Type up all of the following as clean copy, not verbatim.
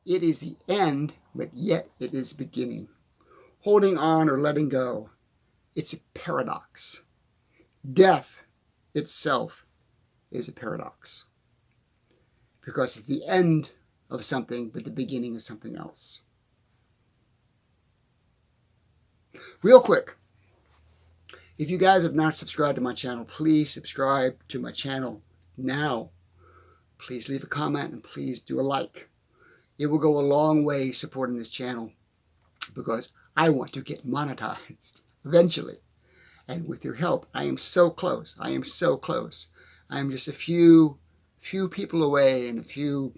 It is the end, but yet it is beginning. Holding on or letting go, it's a paradox. Death itself is a paradox. Because it's the end of something, but the beginning of something else. Real quick, if you guys have not subscribed to my channel, please subscribe to my channel now. Please leave a comment and please do a like. It will go a long way supporting this channel because I want to get monetized eventually. And with your help, I am so close. I am so close. I am just a few people away and a few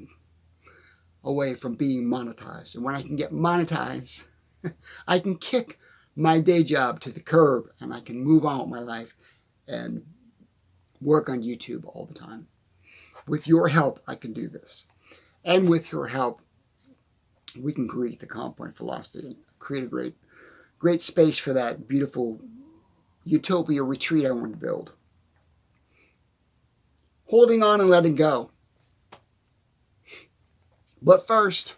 away from being monetized. And when I can get monetized, I can kick my day job to the curb and I can move on with my life and work on YouTube all the time. With your help, I can do this. And with your help, we can create the Calm Point philosophy, create a great space for that beautiful utopia retreat I want to build. Holding on and letting go. But first,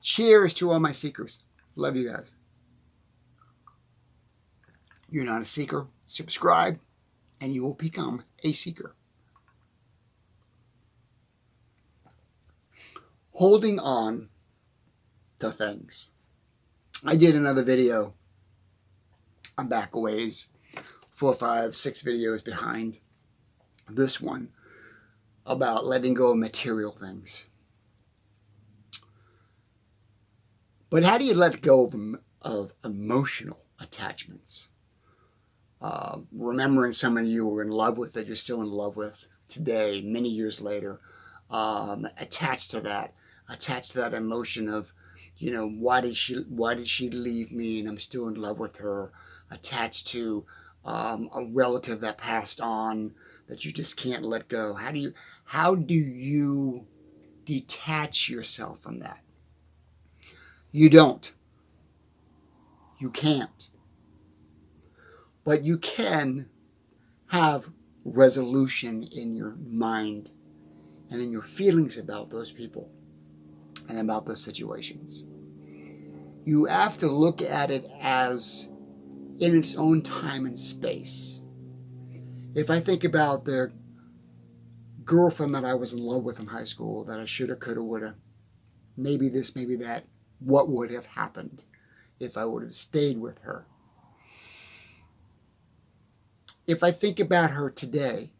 cheers to all my seekers. Love you guys. You're not a seeker, subscribe, and you will become a seeker. Holding on to things. I did another video. I'm back a ways, 4, 5, 6 videos behind this one about letting go of material things. But how do you let go of emotional attachments? Remembering someone you were in love with that you're still in love with today, many years later, attached to that emotion of, you know, why did she leave me and I'm still in love with her, attached to a relative that passed on that you just can't let go. How do you detach yourself from that? You don't. You can't. But you can have resolution in your mind and in your feelings about those people and about those situations. You have to look at it as in its own time and space. If I think about the girlfriend that I was in love with in high school that I shoulda, coulda, woulda, maybe this, maybe that, what would have happened if I would have stayed with her? If I think about her today,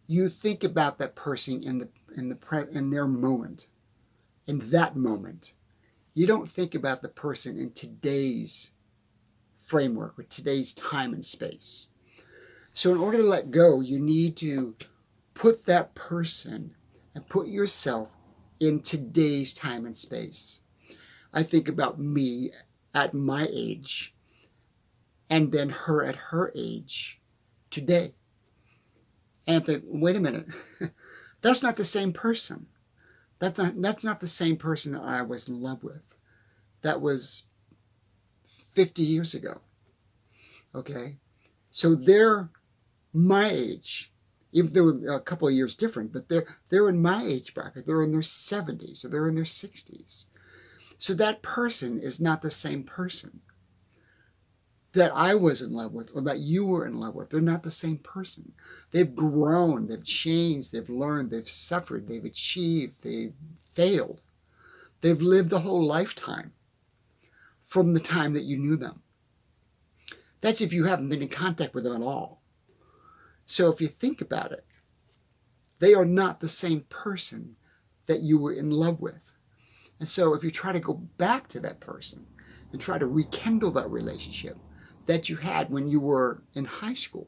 you think about that person in their moment, in that moment. You don't think about the person in today's framework or today's time and space. So in order to let go, you need to put that person and put yourself in today's time and space. I think about me at my age and then her at her age today. And I think, wait a minute, that's not the same person. That's not the same person that I was in love with. That was 50 years ago. Okay? So they're my age. Even though they're a couple of years different, but they're in my age bracket. They're in their 70s or they're in their 60s. So that person is not the same person that I was in love with or that you were in love with. They're not the same person. They've grown, they've changed, they've learned, they've suffered, they've achieved, they've failed. They've lived a whole lifetime from the time that you knew them. That's if you haven't been in contact with them at all. So if you think about it, they are not the same person that you were in love with. And so if you try to go back to that person and try to rekindle that relationship that you had when you were in high school,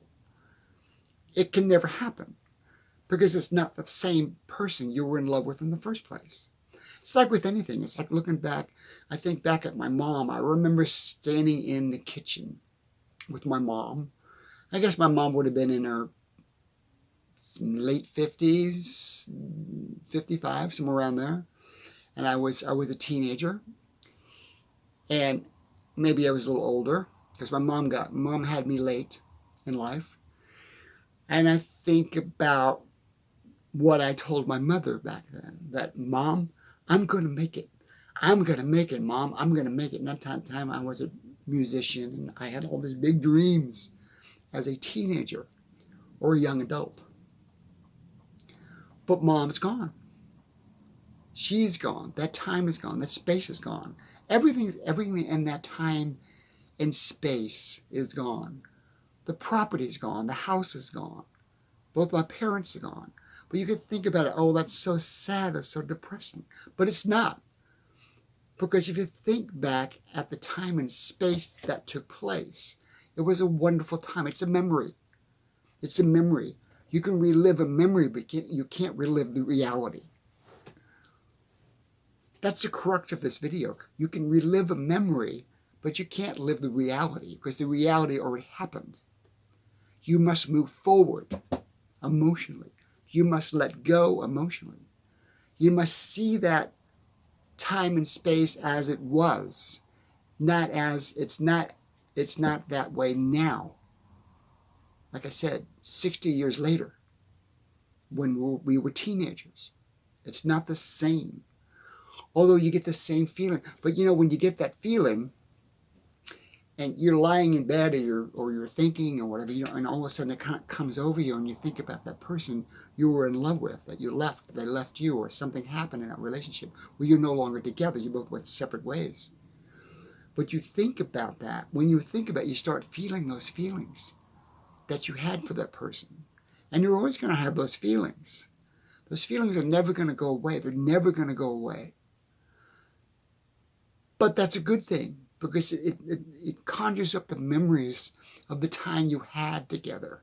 it can never happen because it's not the same person you were in love with in the first place. It's like with anything. It's like looking back. I think back at my mom. I remember standing in the kitchen with my mom. I guess my mom would have been in her late 50s, 55, somewhere around there. And I was a teenager. And maybe I was a little older because my mom had me late in life. And I think about what I told my mother back then, that, Mom, I'm going to make it. I'm going to make it, Mom. I'm going to make it. And at that time, I was a musician, and I had all these big dreams as a teenager or a young adult. But Mom's gone. She's gone. That time is gone. That space is gone. Everything in that time and space is gone. The property's gone. The house is gone. Both my parents are gone. But you could think about it, oh, that's so sad, that's so depressing. But it's not. Because if you think back at the time and space that took place, it was a wonderful time. It's a memory. It's a memory. You can relive a memory, but you can't relive the reality. That's the crux of this video. You can relive a memory, but you can't live the reality because the reality already happened. You must move forward emotionally. You must let go emotionally. You must see that time and space as it was, not as it's not that way now. Like I said, 60 years later, when we were teenagers, it's not the same. Although you get the same feeling. But when you get that feeling, and you're lying in bed or you're thinking or whatever, and all of a sudden it comes over you and you think about that person you were in love with, that they left you, or something happened in that relationship where you're no longer together, you both went separate ways. But you think about that. When you think about it, you start feeling those feelings that you had for that person. And you're always going to have those feelings. Those feelings are never going to go away. They're never going to go away. But that's a good thing, because it conjures up the memories of the time you had together.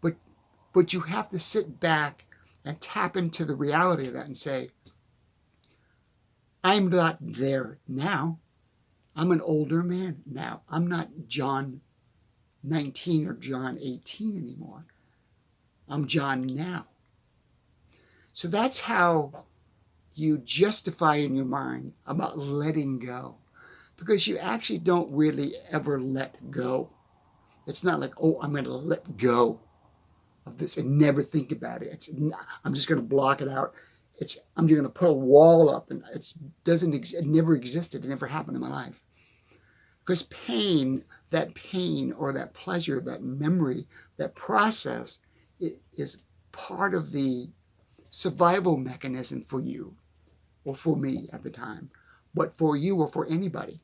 But you have to sit back and tap into the reality of that and say, I'm not there now. I'm an older man now. I'm not John 19 or John 18 anymore. I'm John now. So that's how you justify in your mind about letting go. Because you actually don't really ever let go. It's not like, oh, I'm going to let go of this and never think about it. I'm just going to block it out. I'm just going to put a wall up, and it never existed. It never happened in my life. Because pain or that pleasure, that memory, that process, it is part of the survival mechanism for you, or for me at the time, but for you or for anybody.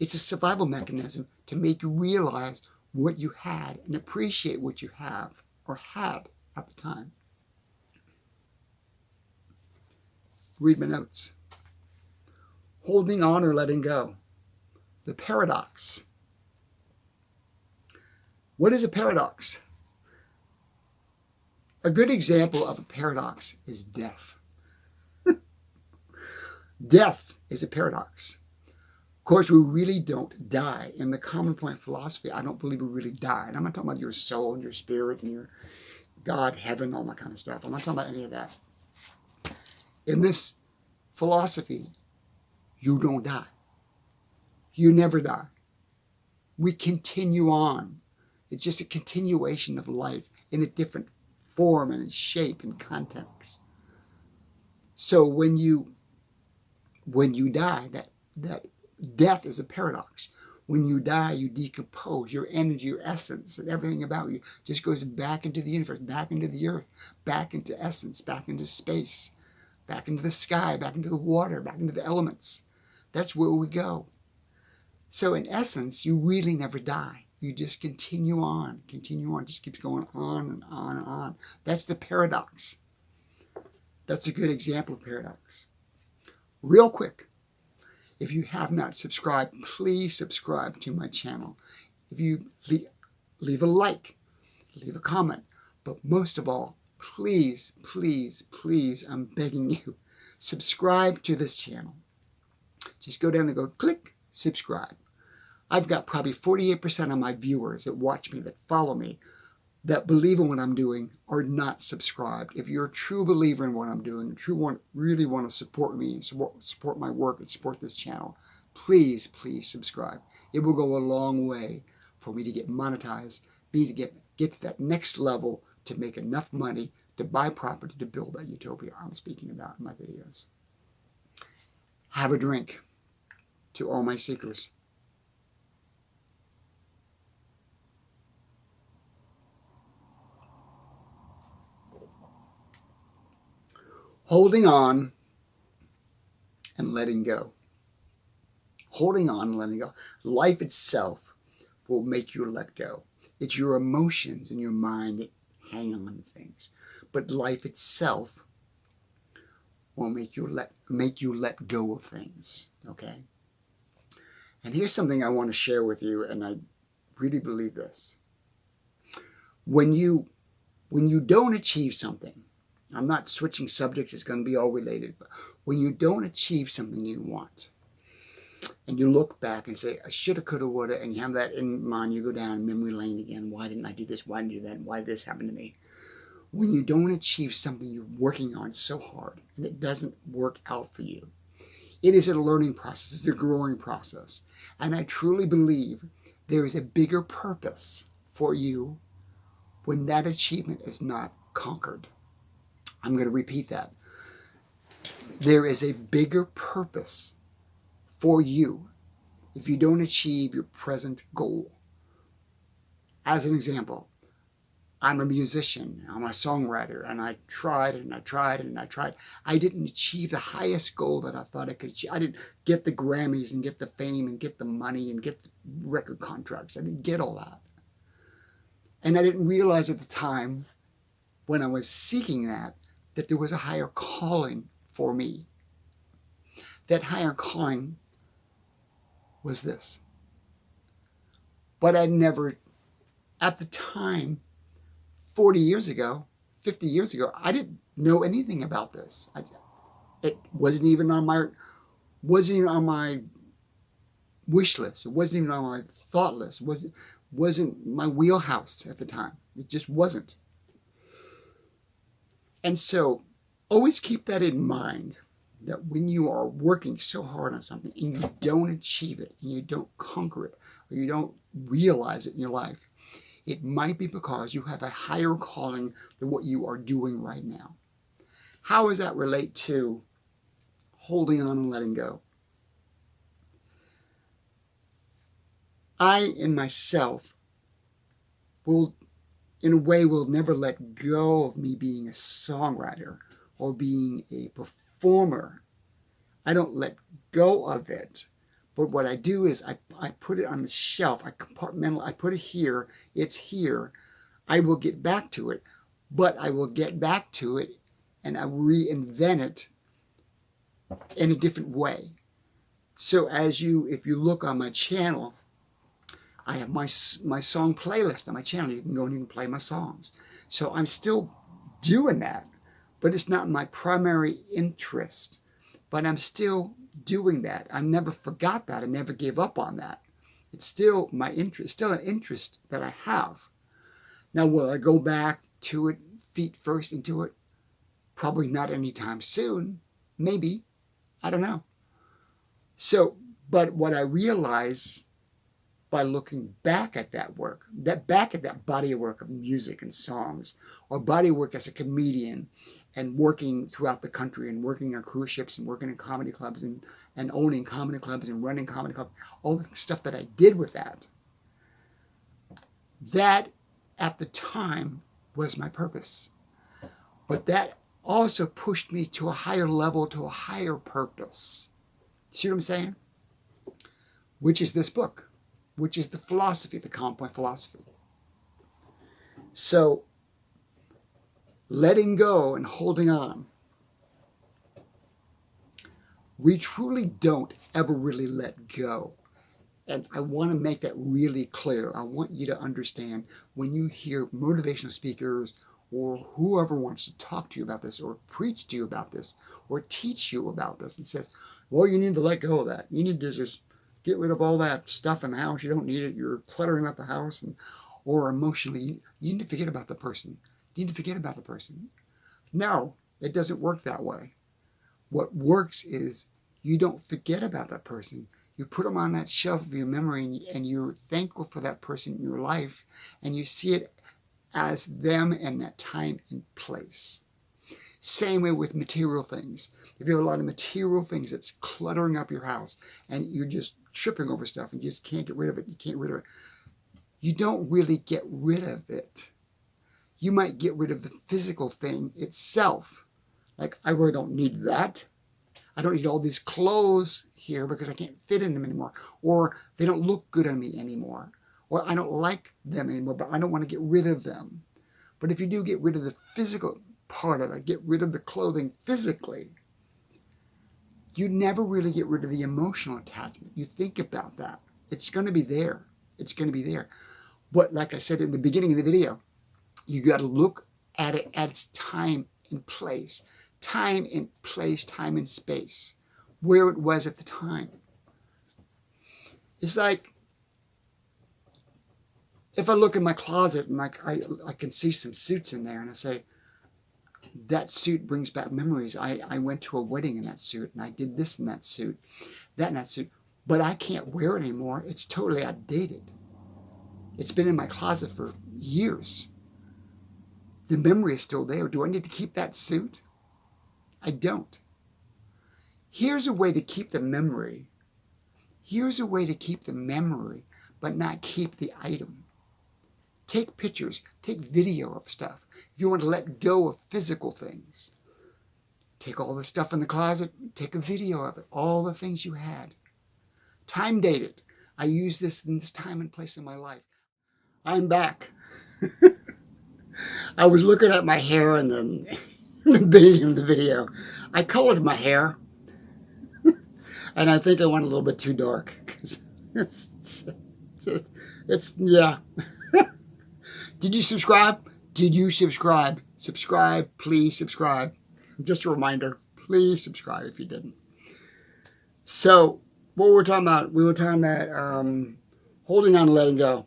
It's a survival mechanism to make you realize what you had and appreciate what you have or had at the time. Read my notes. Holding on or letting go. The paradox. What is a paradox? A good example of a paradox is death. Death is a paradox. Of course, we really don't die. In the common point philosophy, I don't believe we really die. And I'm not talking about your soul and your spirit and your God, heaven, all that kind of stuff. I'm not talking about any of that. In this philosophy, you don't die. You never die. We continue on. It's just a continuation of life in a different form and shape and context. So when you die, that death is a paradox. When you die, you decompose. Your energy, your essence, and everything about you just goes back into the universe, back into the earth, back into essence, back into space, back into the sky, back into the water, back into the elements. That's where we go. So in essence, you really never die. You just continue on, just keeps going on and on and on. That's the paradox. That's a good example of paradox. Real quick, if you have not subscribed, please subscribe to my channel. If you leave a like, leave a comment, but most of all, please, please, please, I'm begging you, subscribe to this channel. Just go down and go click subscribe. I've got probably 48% of my viewers that watch me, that follow me, that believe in what I'm doing, are not subscribed. If you're a true believer in what I'm doing, really want to support me, support my work, and support this channel, please, please subscribe. It will go a long way for me to get monetized, me to get to that next level to make enough money to buy property to build that utopia I'm speaking about in my videos. Have a drink to all my seekers. Holding on and letting go. Holding on and letting go. Life itself will make you let go. It's your emotions and your mind that hang on to things. But life itself will make you let go of things. Okay? And here's something I want to share with you, and I really believe this. When you don't achieve something, I'm not switching subjects, it's going to be all related, but when you don't achieve something you want, and you look back and say, I shoulda, coulda, woulda, and you have that in mind, you go down memory lane again. Why didn't I do this? Why didn't I do that? Why did this happen to me? When you don't achieve something you're working on so hard, and it doesn't work out for you, it is a learning process. It's a growing process. And I truly believe there is a bigger purpose for you when that achievement is not conquered. I'm going to repeat that. There is a bigger purpose for you if you don't achieve your present goal. As an example, I'm a musician, I'm a songwriter, and I tried and I tried and I tried. I didn't achieve the highest goal that I thought I could achieve. I didn't get the Grammys and get the fame and get the money and get the record contracts. I didn't get all that. And I didn't realize at the time when I was seeking that there was a higher calling for me. That higher calling was this. But I never, at the time, 40 years ago, 50 years ago, I didn't know anything about this. It wasn't even on my wish list. It wasn't even on my thought list. It wasn't my wheelhouse at the time. It just wasn't. And so always keep that in mind, that when you are working so hard on something and you don't achieve it, and you don't conquer it, or you don't realize it in your life, it might be because you have a higher calling than what you are doing right now. How does that relate to holding on and letting go? I, in myself, will never let go of me being a songwriter or being a performer. I don't let go of it. But what I do is I put it on the shelf. I compartmentalize. I put it here. It's here. I will get back to it. But I will get back to it and I reinvent it in a different way. So if you look on my channel, I have my song playlist on my channel. You can go and even play my songs. So I'm still doing that, but it's not my primary interest. But I'm still doing that. I never forgot that. I never gave up on that. It's still my interest, still an interest that I have. Now, will I go back to it, feet first into it? Probably not anytime soon. Maybe. I don't know. So, but what I realize by looking back at that work, back at that body of work of music and songs, or body of work as a comedian, and working throughout the country and working on cruise ships and working in comedy clubs and owning comedy clubs and running comedy clubs, all the stuff that I did with that at the time was my purpose. But that also pushed me to a higher level, to a higher purpose. See what I'm saying? Which is this book, which is the philosophy, the Calm Point philosophy. So, letting go and holding on. We truly don't ever really let go. And I want to make that really clear. I want you to understand when you hear motivational speakers or whoever wants to talk to you about this or preach to you about this or teach you about this and says, well, you need to let go of that. You need to just get rid of all that stuff in the house. You don't need it. You're cluttering up the house. Or emotionally, you need to forget about the person. You need to forget about the person. No, it doesn't work that way. What works is you don't forget about that person. You put them on that shelf of your memory and you're thankful for that person in your life and you see it as them and that time and place. Same way with material things. If you have a lot of material things that's cluttering up your house and you're just tripping over stuff and you just can't get rid of it, you can't get rid of it, you don't really get rid of it. You might get rid of the physical thing itself. Like, I really don't need that. I don't need all these clothes here because I can't fit in them anymore. Or they don't look good on me anymore. Or I don't like them anymore, but I don't want to get rid of them. But if you do get rid of the physical part of it, get rid of the clothing physically, you never really get rid of the emotional attachment. You think about that. It's going to be there. It's going to be there. But like I said in the beginning of the video, you got to look at it at its time and place. Time and place, time and space. Where it was at the time. It's like, if I look in my closet and I can see some suits in there and I say, that suit brings back memories. I went to a wedding in that suit and I did this in that suit, that in that suit. But I can't wear it anymore. It's totally outdated. It's been in my closet for years. The memory is still there. Do I need to keep that suit? I don't. Here's a way to keep the memory. Here's a way to keep the memory, but not keep the item. Take pictures. Take video of stuff. If you want to let go of physical things, take all the stuff in the closet, take a video of it, all the things you had. Time date it. I use this in this time and place in my life. I'm back. I was looking at my hair in the beginning of the video. I colored my hair. And I think I went a little bit too dark. It's yeah. Did you subscribe? Did you subscribe? Subscribe, please subscribe. Just a reminder, please subscribe if you didn't. So, what were we talking about? We were talking about holding on and letting go.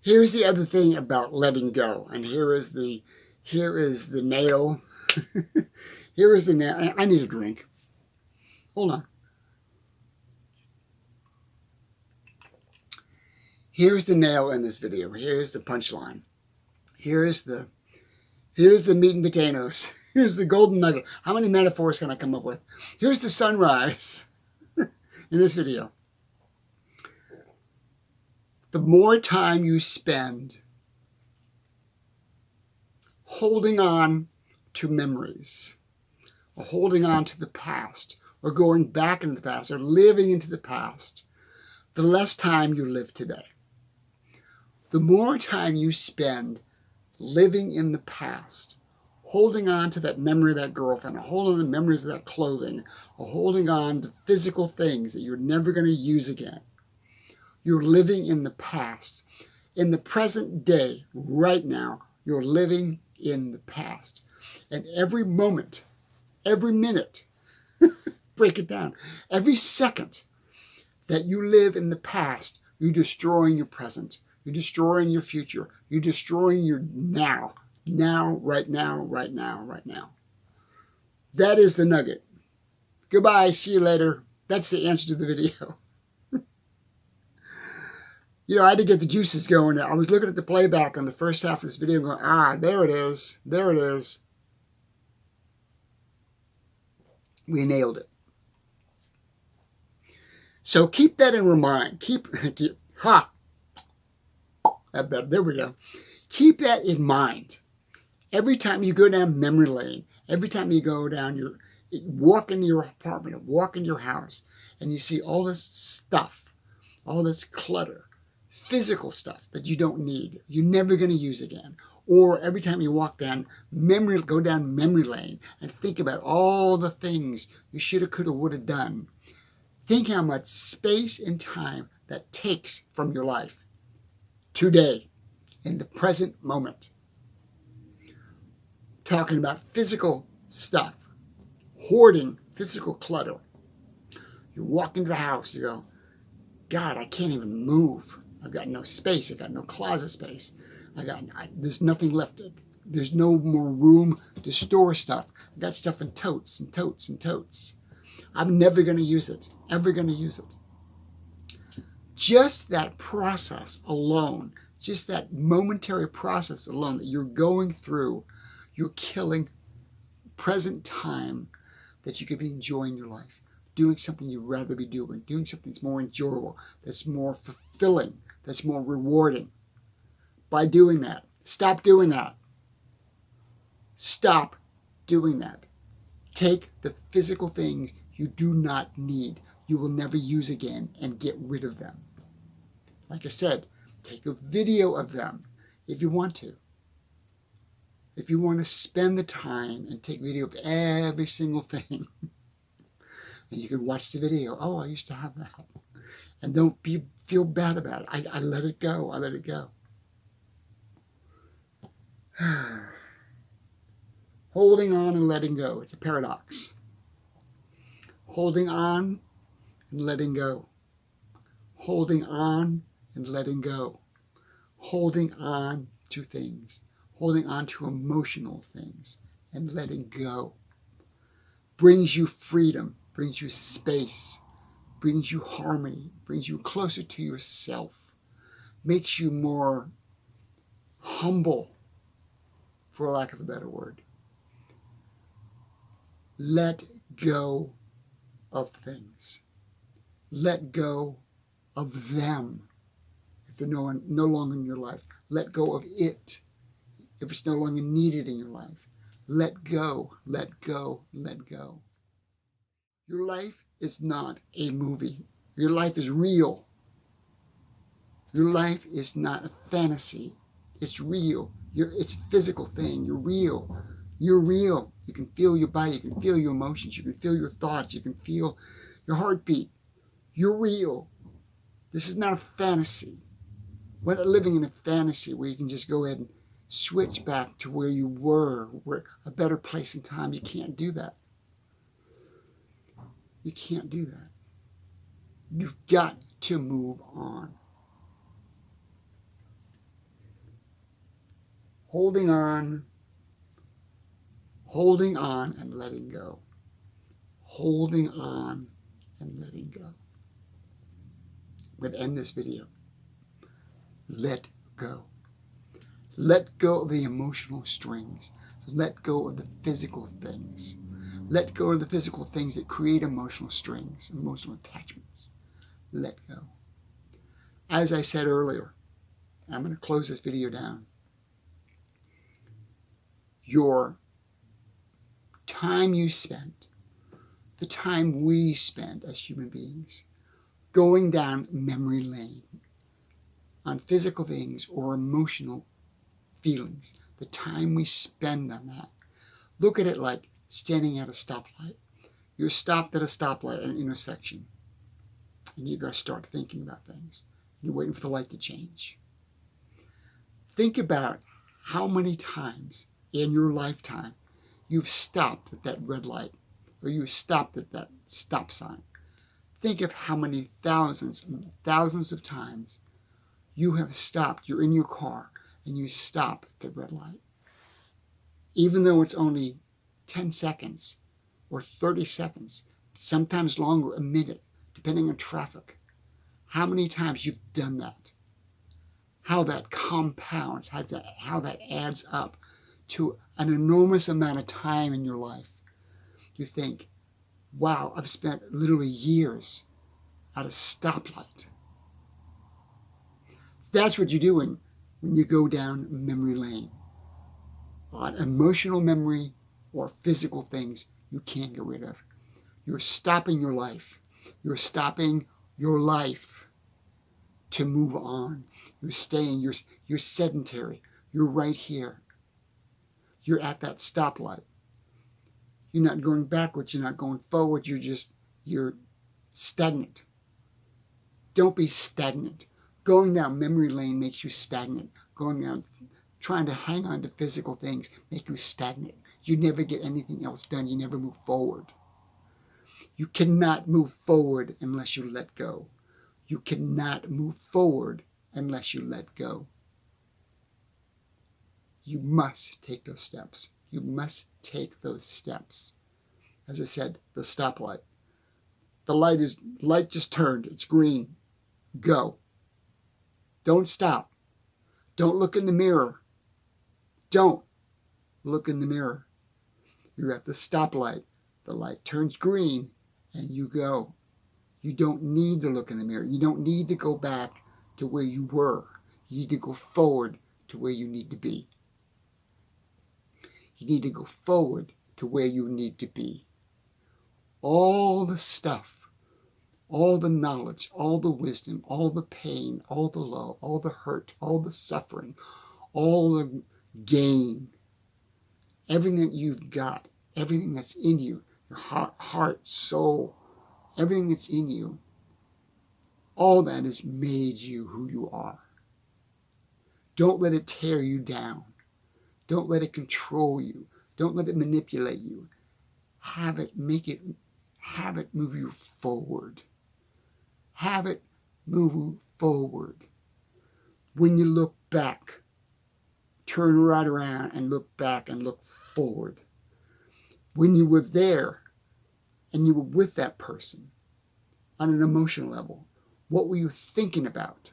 Here's the other thing about letting go, and here is the nail. Here is the nail. I need a drink. Hold on. Here's the nail in this video. Here's the punchline. Here's the meat and potatoes. Here's the golden nugget. How many metaphors can I come up with? Here's the sunrise in this video. The more time you spend holding on to memories, or holding on to the past, or going back into the past, or living into the past, the less time you live today. The more time you spend living in the past, holding on to that memory of that girlfriend, or holding on to the memories of that clothing, or holding on to physical things that you're never going to use again, you're living in the past. In the present day, right now, you're living in the past. And every moment, every minute, break it down, every second that you live in the past, you're destroying your present. You're destroying your future. You're destroying your now. Now, right now, right now, right now. That is the nugget. Goodbye. See you later. That's the answer to the video. You know, I had to get the juices going. I was looking at the playback on the first half of this video going, there it is. There it is. We nailed it. So keep that in your mind. There we go. Keep that in mind. Every time you go down memory lane, every time you go down walk into your apartment, walk in your house, and you see all this stuff, all this clutter, physical stuff that you don't need, you're never going to use again. Or every time you walk down go down memory lane and think about all the things you shoulda, coulda, woulda done. Think how much space and time that takes from your life today, in the present moment. Talking about physical stuff, hoarding physical clutter. You walk into the house, you go, God, I can't even move. I've got no space. I've got no closet space. There's nothing left. There's no more room to store stuff. I've got stuff in totes and totes and totes. I'm never going to use it. Ever going to use it. Just that process alone Just that momentary process alone that you're going through, you're killing present time that you could be enjoying your life, doing something you'd rather be doing something that's more enjoyable, that's more fulfilling, that's more rewarding. By doing that, stop doing that. Stop doing that. Take the physical things you do not need, you will never use again, and get rid of them. Like I said, take a video of them if you want to. If you want to spend the time and take video of every single thing, and you can watch the video. Oh, I used to have that. And don't feel bad about it. I let it go. I let it go. Holding on and letting go. It's a paradox. Holding on and letting go. Holding on and letting go. Holding on to things. Holding on to emotional things and letting go. Brings you freedom, brings you space, brings you harmony, brings you closer to yourself, makes you more humble, for lack of a better word. Let go of things. Let go of them if they're no longer in your life. Let go of it if it's no longer needed in your life. Let go, let go, let go. Your life is not a movie. Your life is real. Your life is not a fantasy. It's real. It's a physical thing. You're real. You're real. You can feel your body. You can feel your emotions. You can feel your thoughts. You can feel your heartbeat. You're real. This is not a fantasy. We're not living in a fantasy where you can just go ahead and switch back to where you were, where a better place in time. You can't do that. You can't do that. You've got to move on. Holding on and letting go. Holding on and letting go. I'm going to end this video. Let go. Let go of the emotional strings. Let go of the physical things. Let go of the physical things that create emotional strings, emotional attachments. Let go. As I said earlier, I'm going to close this video down. Your time you spent, the time we spend as human beings, going down memory lane on physical things or emotional feelings, the time we spend on that. Look at it like standing at a stoplight. You're stopped at a stoplight at an intersection, and you got to start thinking about things. You're waiting for the light to change. Think about how many times in your lifetime you've stopped at that red light, or you've stopped at that stop sign. Think of how many thousands and thousands of times you have stopped. You're in your car and you stop at the red light. Even though it's only 10 seconds or 30 seconds, sometimes longer, a minute, depending on traffic. How many times you've done that? How that compounds, how that adds up to an enormous amount of time in your life. You think, wow, I've spent literally years at a stoplight. That's what you're doing when you go down memory lane. On emotional memory or physical things you can't get rid of. You're stopping your life. You're stopping your life to move on. You're staying, you're sedentary. You're right here. You're at that stoplight. You're not going backwards. You're not going forward. You're stagnant. Don't be stagnant. Going down memory lane makes you stagnant. Going down, trying to hang on to physical things make you stagnant. You never get anything else done. You never move forward. You cannot move forward unless you let go. You cannot move forward unless you let go. You must take those steps. You must take those steps. As I said, the stoplight. The light just turned. It's green. Go. Don't stop. Don't look in the mirror. Don't look in the mirror. You're at the stoplight. The light turns green and you go. You don't need to look in the mirror. You don't need to go back to where you were. You need to go forward to where you need to be. You need to go forward to where you need to be. All the stuff, all the knowledge, all the wisdom, all the pain, all the love, all the hurt, all the suffering, all the gain, everything that you've got, everything that's in you, your heart, soul, everything that's in you, all that has made you who you are. Don't let it tear you down. Don't let it control you. Don't let it manipulate you. Have it move you forward. Have it move you forward. When you look back, turn right around and look back and look forward. When you were there and you were with that person on an emotional level, what were you thinking about?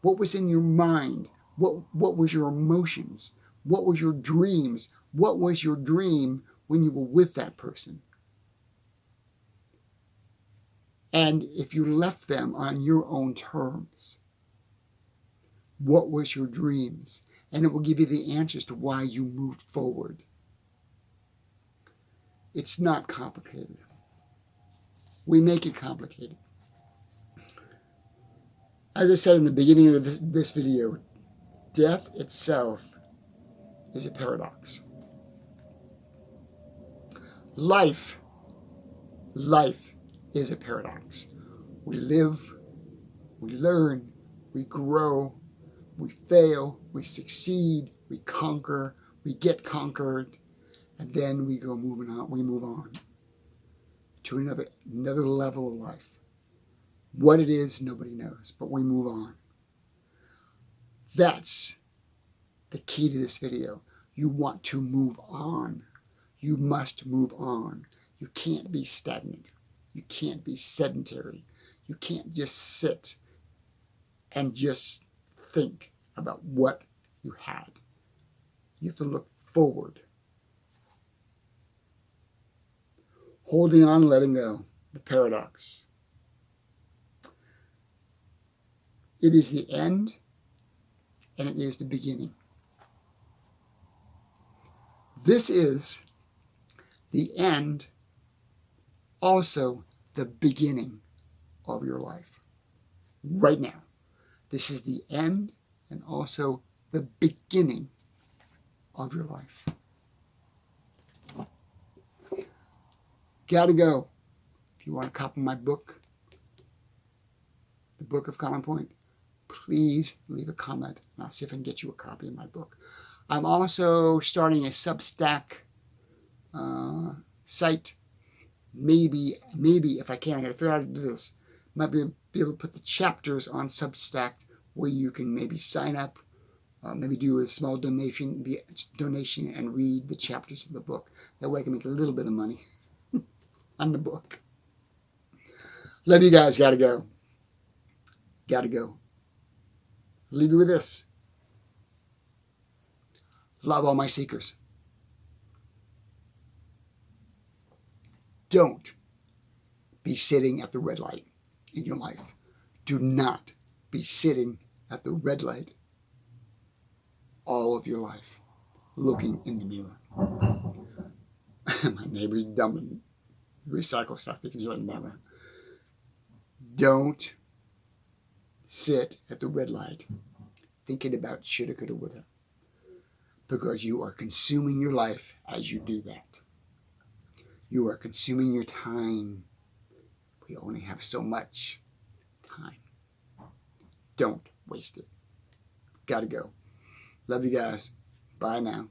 What was in your mind? What was your emotions? What was your dreams? What was your dream when you were with that person? And if you left them on your own terms, what was your dreams? And it will give you the answers to why you moved forward. It's not complicated. We make it complicated. As I said in the beginning of this video, death itself is a paradox. Life is a paradox. We live, we learn, we grow, we fail, we succeed, we conquer, we get conquered, and then we move on to another level of life. What it is, nobody knows, but we move on. That's the key to this video. You want to move on. You must move on. You can't be stagnant. You can't be sedentary. You can't just sit and just think about what you had. You have to look forward. Holding on, letting go. The paradox. It is the end and it is the beginning. This is the end, also the beginning of your life. Right now. This is the end and also the beginning of your life. Gotta go. If you want to copy my book, The Book of Common Point, please leave a comment and I'll see if I can get you a copy of my book. I'm also starting a Substack site. Maybe if I can, I gotta figure out how to do this. Might be able to put the chapters on Substack where you can maybe sign up, maybe do a small donation and read the chapters of the book. That way I can make a little bit of money on the book. Love you guys. Gotta go. Gotta go. I'll leave you with this. Love all my seekers. Don't be sitting at the red light in your life. Do not be sitting at the red light all of your life, looking in the mirror. My neighbor's dumping recycle stuff. You can hear it in the background. Don't sit at the red light thinking about shoulda, coulda, woulda, because you are consuming your life as you do that. You are consuming your time. We only have so much time. Don't waste it. Gotta go. Love you guys. Bye now.